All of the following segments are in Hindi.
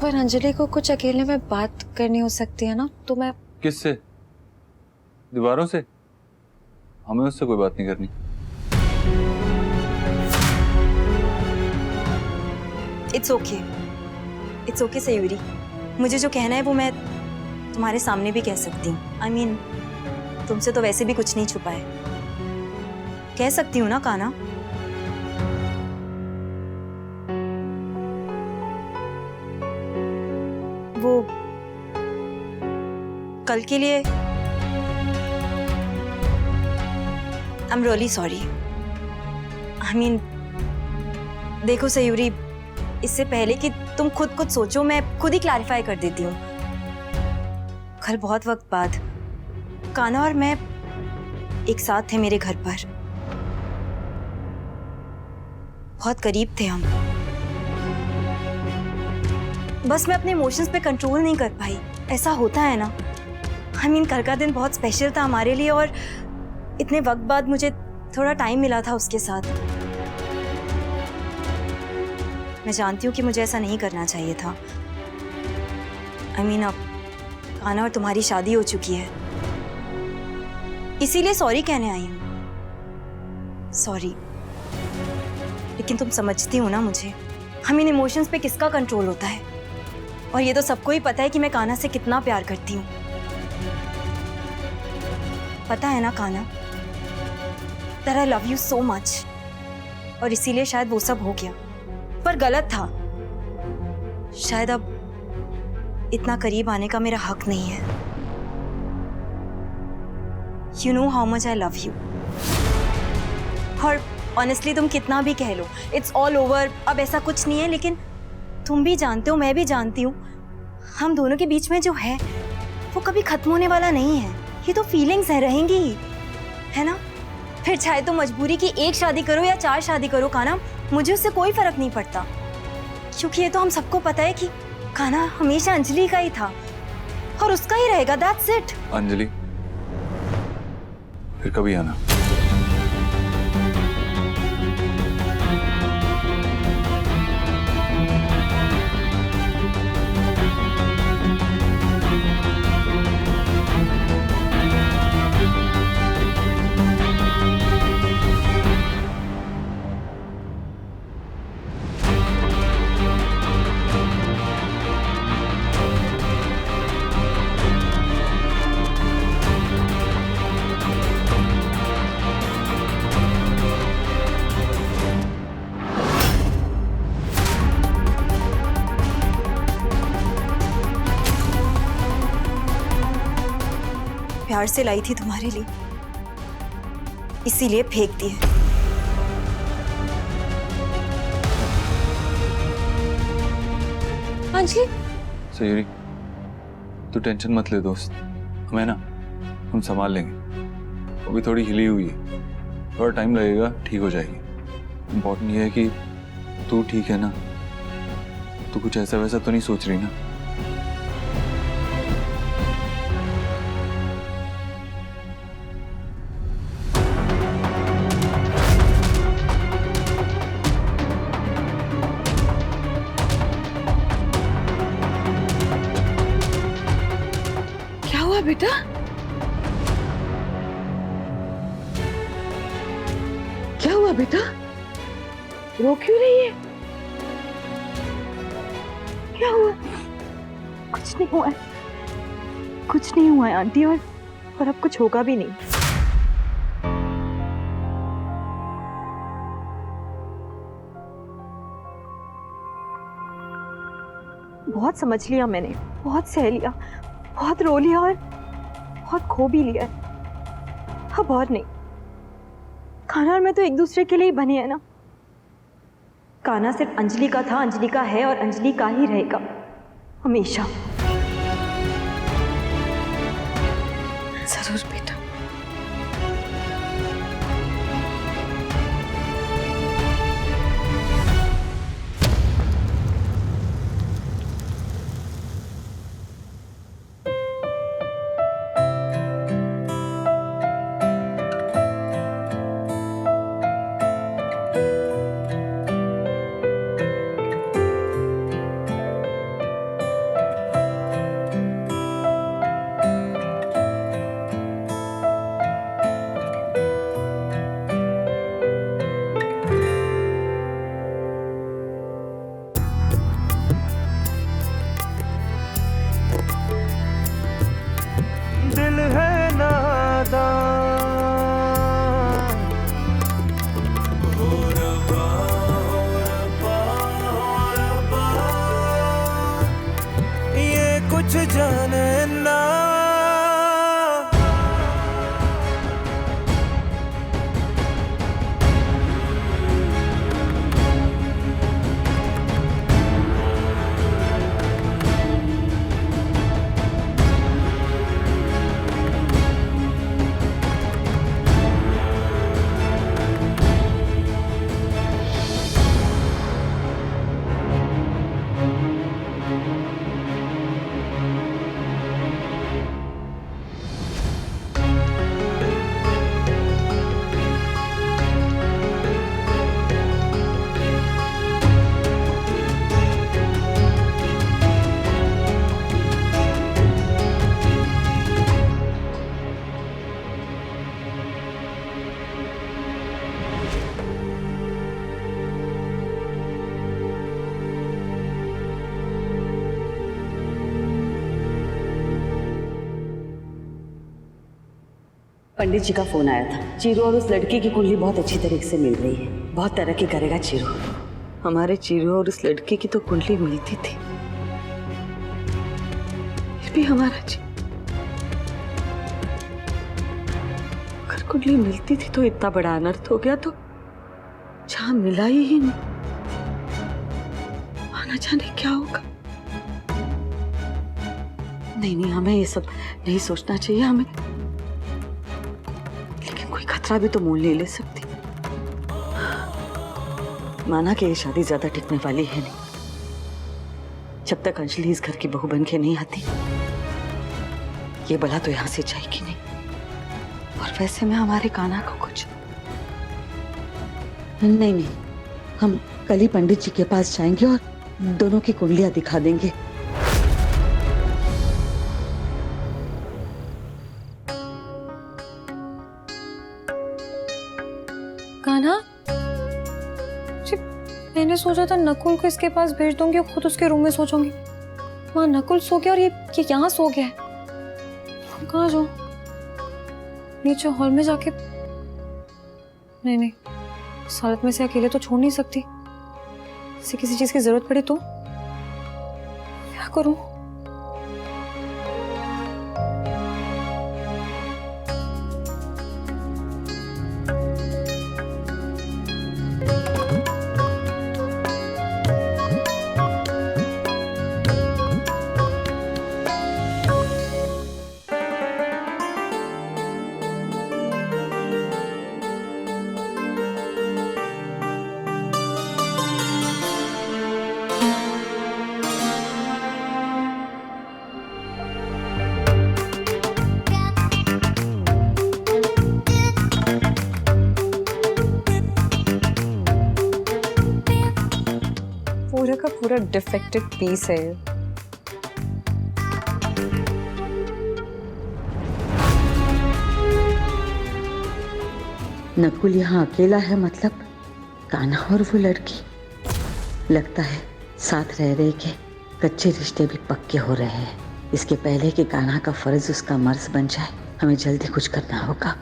पर अंजलि को कुछ अकेले में बात करनी हो सकती है ना, तो मैं। किससे? दीवारों से? हमें उससे कोई बात नहीं करनी। It's okay Sayuri. मुझे जो कहना है वो मैं तुम्हारे सामने भी कह सकती हूँ। I mean, तुमसे तो वैसे भी कुछ नहीं छुपा है। कह सकती हूँ ना काना? वो कल के लिए I am really sorry. I mean, देखो सयूरी, इससे पहले कि तुम खुद कुछ सोचो, मैं खुद ही क्लैरिफाई कर देती हूँ। कल बहुत वक्त बाद काना और मैं एक साथ थे मेरे घर पर। बहुत करीब थे हम। बस मैं अपने इमोशंस पे कंट्रोल नहीं कर पाई। ऐसा होता है ना। आई मीन, कल का दिन बहुत स्पेशल था हमारे लिए और इतने वक्त बाद मुझे थोड़ा टाइम मिला था उसके साथ। मैं जानती हूँ कि मुझे ऐसा नहीं करना चाहिए था। आई मीन, अब काना और तुम्हारी शादी हो चुकी है, इसीलिए सॉरी कहने आई हूँ। सॉरी, लेकिन तुम समझती हो ना मुझे। आई मीन, इमोशंस पे किसका कंट्रोल होता है? और ये तो सबको ही पता है कि मैं काना से कितना प्यार करती हूँ। पता है ना काना, that I love you so much। और इसीलिए शायद वो सब हो गया, पर गलत था। शायद अब इतना करीब आने का मेरा हक नहीं है। You know how much I love you। और ऑनेस्टली तुम कितना भी कह लो, इट्स ऑल ओवर, अब ऐसा कुछ नहीं है। लेकिन तुम भी जानते हो, मैं भी जानती हूँ, हम दोनों के बीच में जो है वो कभी खत्म होने वाला नहीं है। ये तो फीलिंग्स है, रहेंगी ही, है ना? फिर चाहे तो मजबूरी की एक शादी करो या 4 शादी करो काना, मुझे उससे कोई फर्क नहीं पड़ता। क्योंकि ये तो हम सबको पता है कि काना हमेशा अंजलि का ही था और उसका ही रहेगा। That's it. अंजलि, फिर कभी आना। प्यार से लाई थी तुम्हारे लिए, इसीलिए फेंक दी है। अंजलि, सयूरी, तू टेंशन मत ले दोस्त, हमें ना हम संभाल लेंगे। वो भी थोड़ी हिली हुई है, थोड़ा टाइम लगेगा, ठीक हो जाएगी। इम्पोर्टेंट ये है कि तू ठीक है ना? तू कुछ ऐसा वैसा तो नहीं सोच रही ना? क्या हुआ बेटा? क्या हुआ बेटा? रो क्यों रही है? क्या हुआ? कुछ नहीं हुआ है, कुछ नहीं हुआ है आंटी, और अब कुछ होगा भी नहीं। बहुत समझ लिया मैंने, बहुत सह लिया, बहुत रो लिया और बहुत खो भी लिया। अब और नहीं। काना और मैं तो एक दूसरे के लिए ही बने हैं ना। काना सिर्फ अंजलि का था, अंजलि का है और अंजलि का ही रहेगा हमेशा। जरूर बेटा। कुछ जाने ना। पंडित जी का फोन आया था। चीरू और उस लड़की की कुंडली बहुत अच्छी तरीके से मिल रही है। बहुत तरक्की करेगा चीरू। हमारे चीरू और उस लड़की की तो कुंडली मिलती थी, फिर भी हमारा अगर कुंडली मिलती थी तो इतना बड़ा अनर्थ हो गया, तो जहां मिला ही नहीं, आना जाने क्या होगा। नहीं, हमें ये सब नहीं सोचना चाहिए। हमें कोई खतरा भी तो मोल नहीं ले सकती। माना कि ये शादी ज्यादा टिकने वाली है नहीं, जब तक अंजलि इस घर की बहू बन के नहीं आती, ये बला तो यहां से जाएगी नहीं। और वैसे में हमारे कान्हा को कुछ नहीं, हम कल ही पंडित जी के पास जाएंगे और दोनों की कुंडलियां दिखा देंगे। कान्हा, मैंने सोचा था नकुल को इसके पास भेज दूंगी और खुद उसके रूम में सो जाऊंगी। वहाँ नकुल सो गया और ये यहाँ सो गया है। कहाँ जाऊं? नीचे हॉल में जाके? नहीं, इस हालत में से अकेले तो छोड़ नहीं सकती। इसे किसी चीज की जरूरत पड़े तो क्या करूं? पूरा का पूरा डिफेक्टेड पीस है। नकुल यहाँ अकेला है, मतलब कान्हा और वो लड़की। लगता है साथ रह रहे के कच्चे रिश्ते भी पक्के हो रहे हैं। इसके पहले कि कान्हा का फर्ज उसका मर्ज बन जाए, हमें जल्दी कुछ करना होगा।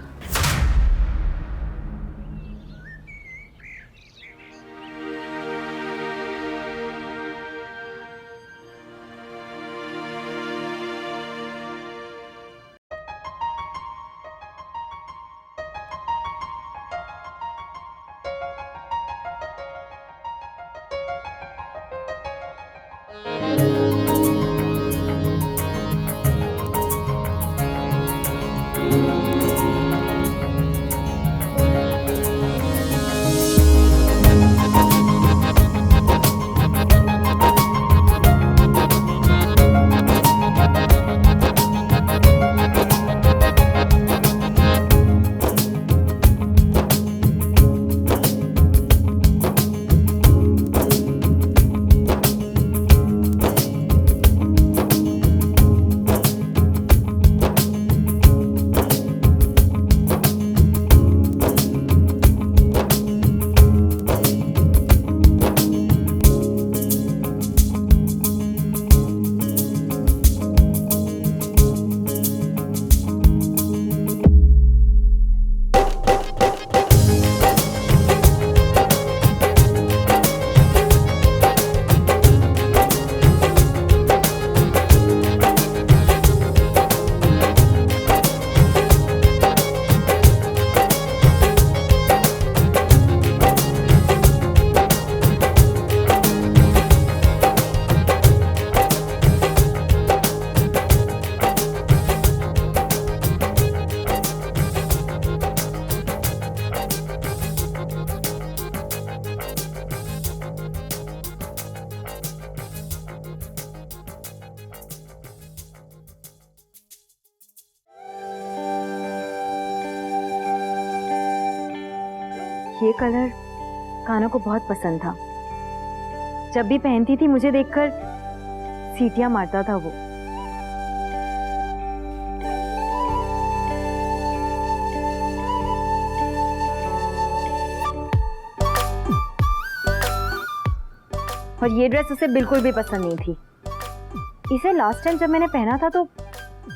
ये कलर कान्हा को बहुत पसंद था। जब भी पहनती थी मुझे देखकर सीटियां मारता था वो। और ये ड्रेस उसे बिल्कुल भी पसंद नहीं थी। इसे लास्ट टाइम जब मैंने पहना था तो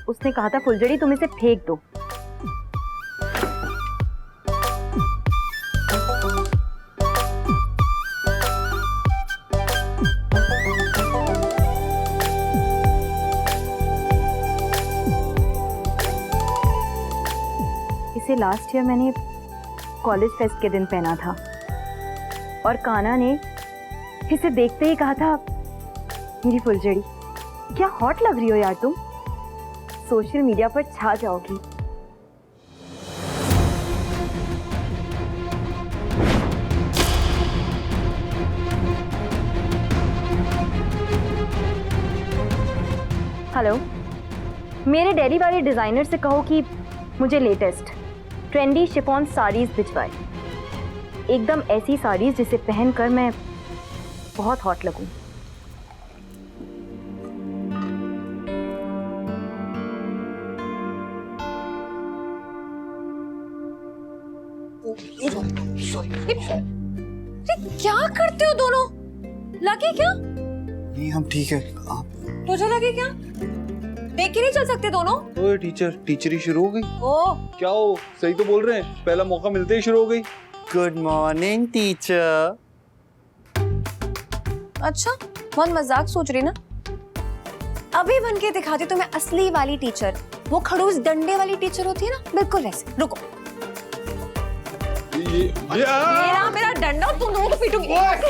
उसने कहा था फुलझड़ी तुम इसे फेंक दो। इसे लास्ट ईयर मैंने कॉलेज फेस्ट के दिन पहना था और कान्हा ने इसे देखते ही कहा था मेरी फुलझड़ी क्या हॉट लग रही हो यार तुम, सोशल मीडिया पर छा जाओगी। हेलो, मेरे दिल्ली वाले डिजाइनर से कहो कि मुझे लेटेस्ट ट्रेंडी शिफॉन साड़ीज भिजवाए, एकदम ऐसी साड़ीज जिसे पहनकर मैं बहुत हॉट लगूं। क्या करते हो दोनों? लगे क्या? नहीं हम ठीक है। आप तुझे लगे क्या? देख के नहीं चल सकते दोनों? ओए टीचरी शुरू हो गई। ओ क्या हो, सही तो बोल रहे हैं, पहला मौका मिलते ही शुरू हो गई। Good morning teacher. अच्छा, बहुत मजाक सोच रही ना? अभी बन के दिखाती तुम्हें असली वाली टीचर, वो खड़ूस डंडे वाली टीचर होती है ना, बिल्कुल वैसे। रुको, मेरा डंडा तुम दोनों को पीटूंगी। भाग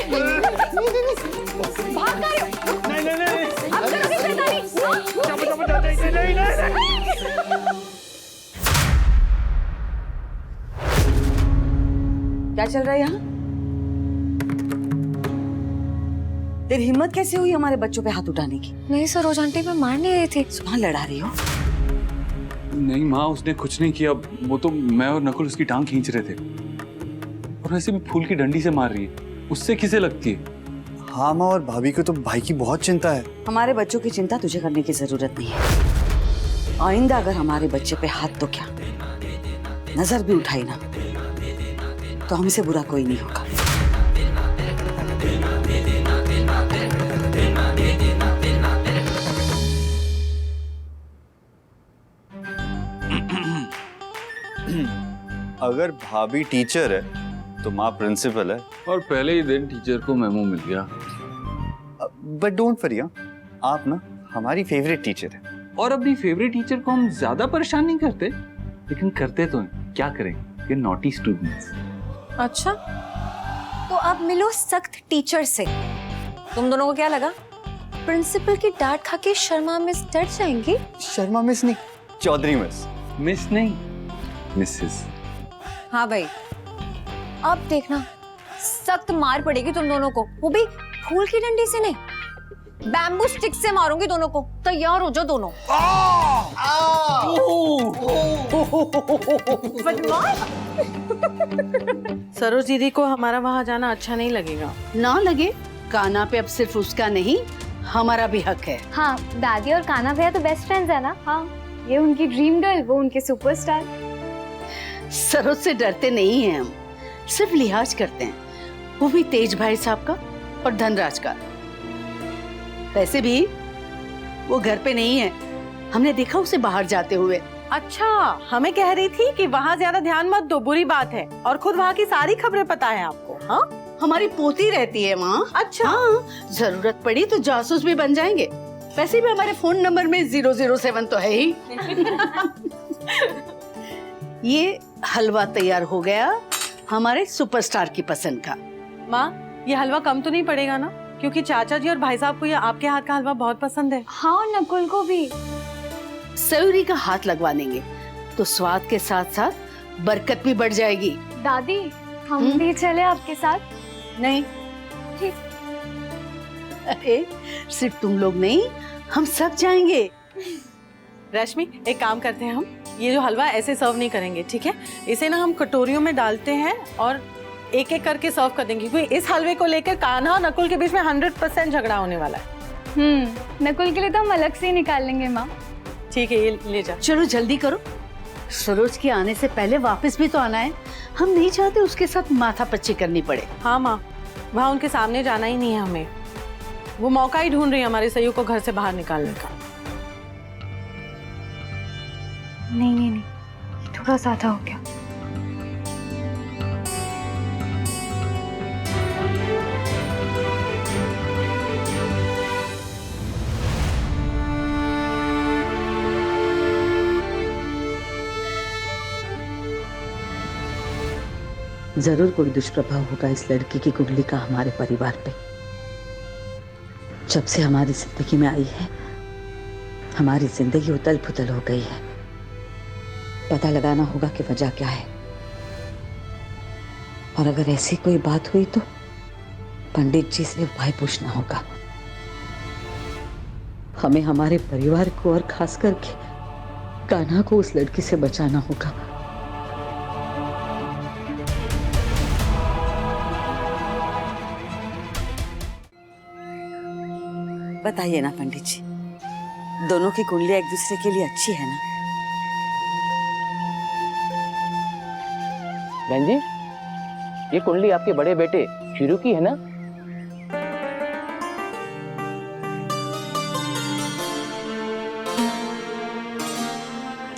रहे हो? नहीं। अब चलो शैतानी। क्या चल रहा है यहाँ? तेरी हिम्मत कैसे हुई हमारे बच्चों पे हाथ उठाने की? नहीं सरोज आंटी, मैं मार नहीं रही थी। सुबह लड़ा रही हो? नहीं माँ, उसने कुछ नहीं किया, वो तो मैं और नकुल उसकी टांग खींच रहे थे। और वैसे भी फूल की डंडी से मार रही है, उससे किसे लगती है? हाँ माँ, और भाभी को तो भाई की बहुत चिंता है। हमारे बच्चों की चिंता तुझे करने की जरूरत नहीं है। आइंदा अगर हमारे बच्चे पे हाथ तो क्या नजर भी उठाई ना तो हमसे बुरा कोई नहीं होगा। अगर भाभी टीचर है तो माँ प्रिंसिपल है। और पहले ही दिन टीचर को मेमो मिल गया। बट डोंट वरी, आप ना हमारी फेवरेट टीचर है। और अपनी फेवरेट टीचर को हम ज्यादा परेशान नहीं करते, लेकिन करते तो हैं। क्या करें, ये नॉटी स्टूडेंट्स। अच्छा, तो अब मिलो सख्त टीचर से। तुम दोनों को क्या लगा प्रिंसिपल की डांट खा के शर्मा मिस डर जाएंगी? शर्मा मिस नहीं, चौधरी मिस। मिस नहीं, मिसेस। हाँ भाई, अब देखना सख्त मार पड़ेगी तुम दोनों को, वो भी फूल की डंडी से नहीं, बैम्बू स्टिक से मारूंगी दोनों को। तैयार हो जाओ दोनों। सरोज दीदी को हमारा वहाँ जाना अच्छा नहीं लगेगा। ना लगे, कान्हा पे अब सिर्फ उसका नहीं हमारा भी हक है। हाँ, दादी और कान्हा भैया तो बेस्ट फ्रेंड्स है ना। हाँ, ये उनकी ड्रीम गर्ल, वो उनके सुपरस्टार। सरोज से डरते नहीं हैं हम, सिर्फ लिहाज करते हैं, वो भी तेज भाई साहब का और धनराज का। वैसे भी वो घर पे नहीं है, हमने देखा उसे बाहर जाते हुए। अच्छा, हमें कह रही थी कि वहाँ ज्यादा ध्यान मत दो, बुरी बात है, और खुद वहाँ की सारी खबरें पता है आपको। हाँ, हमारी पोती रहती है वहाँ। अच्छा। हाँ, जरूरत पड़ी तो जासूस भी बन जाएंगे। वैसे भी हमारे फोन नंबर में 007 तो है ही। ये हलवा तैयार हो गया हमारे सुपरस्टार की पसंद का। माँ, ये हलवा कम तो नहीं पड़ेगा ना, क्योंकि चाचा जी और भाई साहब को ये आपके हाथ का हलवा बहुत पसंद है। हाँ, और नकुल को भी। सयूरी का हाथ लगवा देंगे तो स्वाद के साथ साथ बरकत भी बढ़ जाएगी। दादी, हम भी चले आपके साथ? नहीं, ठीक। अरे सिर्फ तुम लोग नहीं, हम सब जाएंगे। रश्मि, एक काम करते हैं, हम ये जो हलवा ऐसे सर्व नहीं करेंगे, ठीक है? इसे ना हम कटोरियों में डालते हैं और एक एक करके सर्व कर देंगे, क्योंकि इस हलवे को लेकर कान्हा और नकुल के बीच में 100% झगड़ा होने वाला है। नकुल के लिए तो हम अलग से ही निकाल लेंगे माँ। ठीक है, ये ले जा। चलो जल्दी करो, सरोज के आने से पहले वापस भी तो आना है। हम नहीं चाहते उसके साथ माथापच्ची करनी पड़े। हाँ माँ, वहाँ उनके सामने जाना ही नहीं है हमें। वो मौका ही ढूंढ रही है हमारे सयू को घर से बाहर निकालने का। नहीं, थोड़ा ज्यादा हो गया। जरूर कोई दुष्प्रभाव होगा इस लड़की की कुंडली का हमारे परिवार पे। जब से हमारी जिंदगी में आई है, हमारी जिंदगी उथल पुथल हो गई है। पता लगाना होगा कि वजह क्या है, और अगर ऐसी कोई बात हुई तो पंडित जी से उपाय पूछना होगा। हमें हमारे परिवार को और खास करके कान्हा को उस लड़की से बचाना होगा। बताइए ना पंडित जी, दोनों की कुंडलियां एक दूसरे के लिए अच्छी है ना? बहन जी, ये कुंडली आपके बड़े बेटे शिरू की है ना?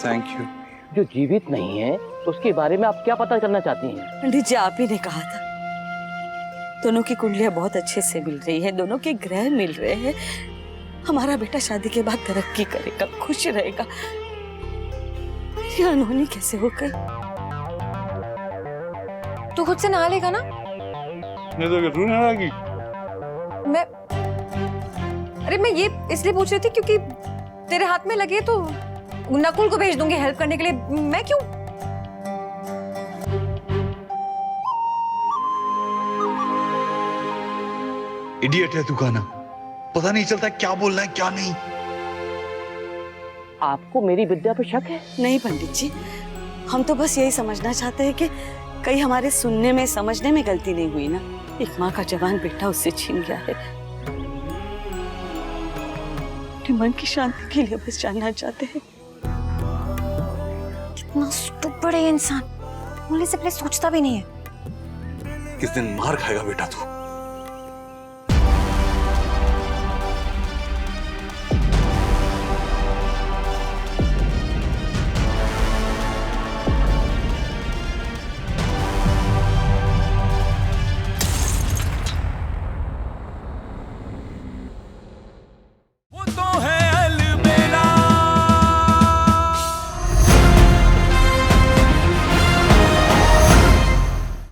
Thank you. जो जीवित नहीं है उसके बारे में आप क्या पता करना चाहती हैं? पंडित जी, आप ही ने कहा था दोनों की कुंडलियां बहुत अच्छे से मिल रही है, दोनों के ग्रह मिल रहे हैं। हमारा बेटा शादी के बाद तरक्की करेगा, खुश रहेगा। ये अनहोनी कैसे हो गई? तू खुद से नहा लेगा ना? मैं अरे मैं ये इसलिए पूछ रही थी क्योंकि तेरे हाथ में लगे तो नकुल को भेज दूंगी हेल्प करने के लिए। मैं क्यों? इडियट है तू कान्हा, पता नहीं चलता क्या बोलना है क्या नहीं। आपको मेरी विद्या पे शक है? नहीं पंडित जी, हम तो बस यही समझना चाहते हैं कि कहीं हमारे सुनने में समझने में गलती नहीं हुई ना। एक माँ का जवान बेटा उससे छीन गया है। अपने मन की शांति के लिए बस जानना चाहते हैं। कितना स्टूपिड है ये इंसान, बोलने से पहले सोचता भी नहीं है। किस दिन मार खाएगा बेटा तू।